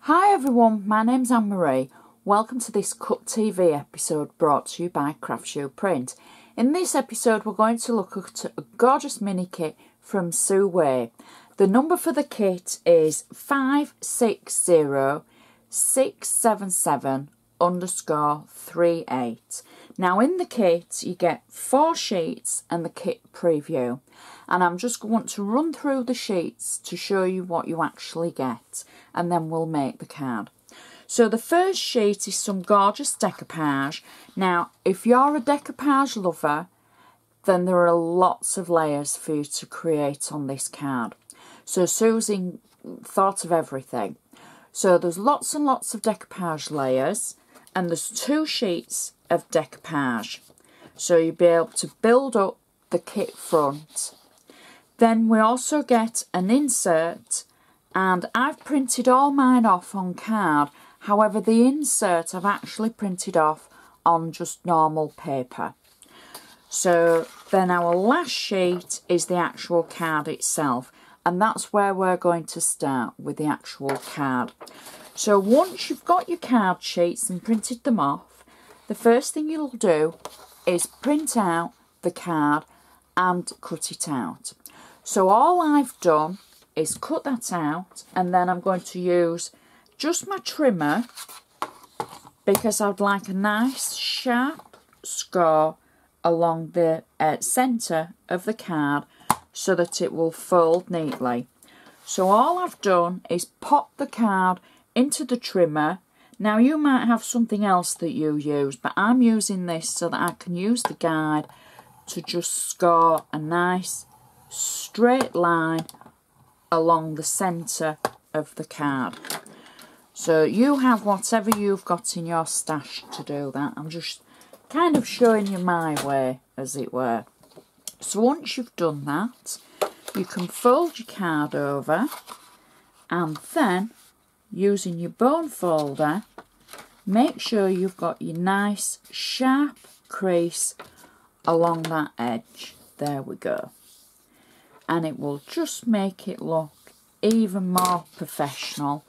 Hi everyone, my name's Anne-Marie. Welcome to this Cut TV episode brought to you by Craft Shoe Print. In this episode we're going to look at a gorgeous mini kit from Sue Way. The number for the kit is 560677_38. Now in the kit you get 4 sheets and the kit preview. And I'm just going to run through the sheets to show you what you actually get, and then we'll make the card. So the first sheet is some gorgeous decoupage. Now, if you're a decoupage lover, then there are lots of layers for you to create on this card. So Susie thought of everything. So there's lots and lots of decoupage layers, and there's 2 sheets of decoupage. So you'll be able to build up the kit front. Then we also get an insert, and I've printed all mine off on card. However, the insert I've actually printed off on just normal paper. So then our last sheet is the actual card itself, and that's where we're going to start with the actual card. So once you've got your card sheets and printed them off, the first thing you'll do is print out the card and cut it out. So all I've done is cut that out, and then I'm going to use just my trimmer because I'd like a nice sharp score along the centre of the card so that it will fold neatly. So all I've done is pop the card into the trimmer. Now you might have something else that you use, but I'm using this so that I can use the guide to just score a nice straight line along the centre of the card. So you have whatever you've got in your stash to do that. I'm just kind of showing you my way, as it were. So once you've done that, you can fold your card over, and then using your bone folder, make sure you've got your nice sharp crease along that edge. There we go. And it will just make it look even more professional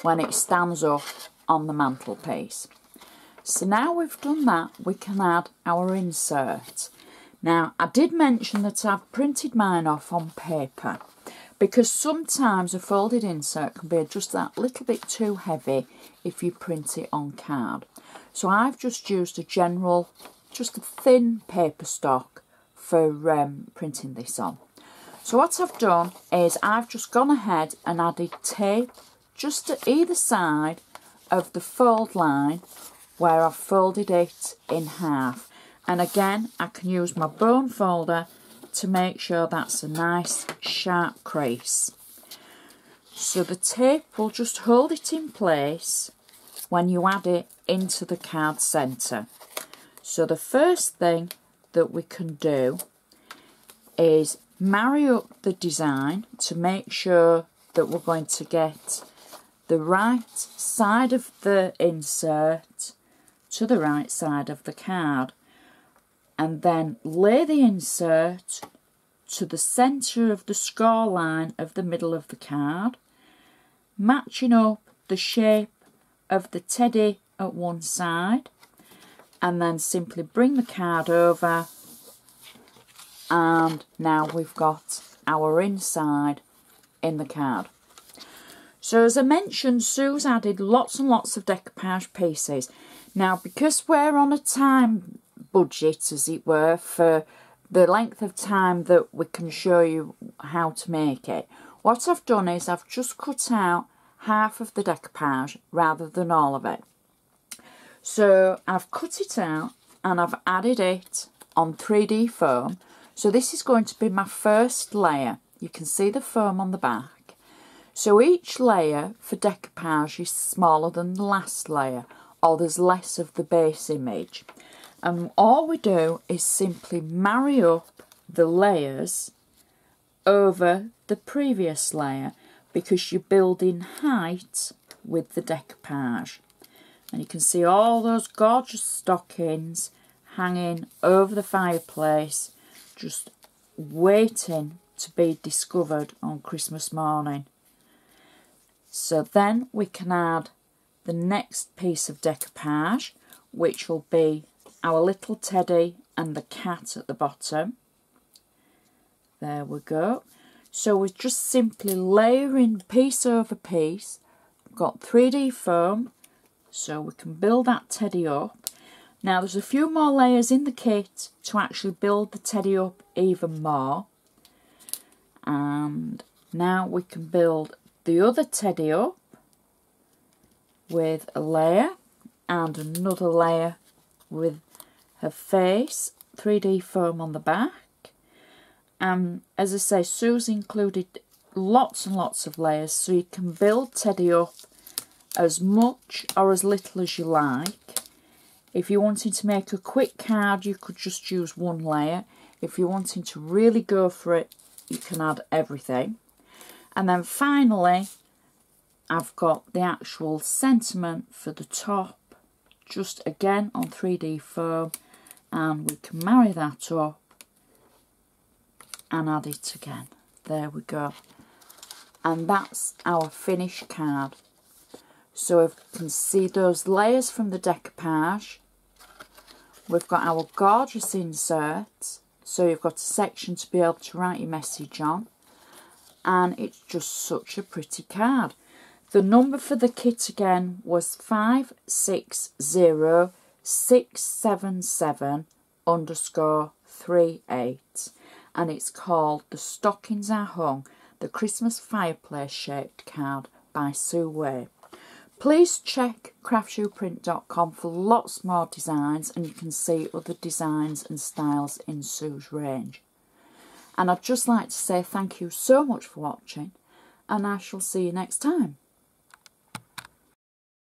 when it stands up on the mantelpiece. So now we've done that, we can add our insert. Now I did mention that I've printed mine off on paper because sometimes a folded insert can be just that little bit too heavy if you print it on card. So I've just used a thin paper stock for printing this on. So what I've done is I've just gone ahead and added tape just to either side of the fold line where I've folded it in half. And again, I can use my bone folder to make sure that's a nice sharp crease. So the tape will just hold it in place when you add it into the card centre. So the first thing that we can do is marry up the design to make sure that we're going to get the right side of the insert to the right side of the card, and then lay the insert to the centre of the score line of the middle of the card, matching up the shape of the teddy at one side, and then simply bring the card over, and now we've got our inside in the card. So as I mentioned, Sue's added lots and lots of decoupage pieces. Now because we're on a time budget, as it were, for the length of time that we can show you how to make it, what I've done is I've just cut out half of the decoupage rather than all of it. So I've cut it out and I've added it on 3D foam. So this is going to be my first layer. You can see the foam on the back. So each layer for decoupage is smaller than the last layer, or there's less of the base image. And all we do is simply marry up the layers over the previous layer because you're building height with the decoupage. And you can see all those gorgeous stockings hanging over the fireplace, just waiting to be discovered on Christmas morning. So then we can add the next piece of decoupage, which will be our little teddy and the cat at the bottom. There we go. So we're just simply layering piece over piece. We've got 3D foam, so we can build that teddy up. Now there's a few more layers in the kit to actually build the teddy up even more. And now we can build the other teddy up with a layer and another layer with her face, 3D foam on the back. As I say, Sue's included lots and lots of layers, so you can build teddy up as much or as little as you like. If you're wanting to make a quick card, you could just use one layer. If you're wanting to really go for it, you can add everything. And then finally, I've got the actual sentiment for the top, just again on 3D foam, and we can marry that up and add it again. There we go. And that's our finished card. So if you can see those layers from the decoupage, we've got our gorgeous inserts, so you've got a section to be able to write your message on, and it's just such a pretty card. The number for the kit again was 560677_38, and it's called The Stockings Are Hung, the Christmas Fireplace Shaped Card by Sue Way. Please check craftshoeprint.com for lots more designs, and you can see other designs and styles in Sue's range. And I'd just like to say thank you so much for watching, and I shall see you next time.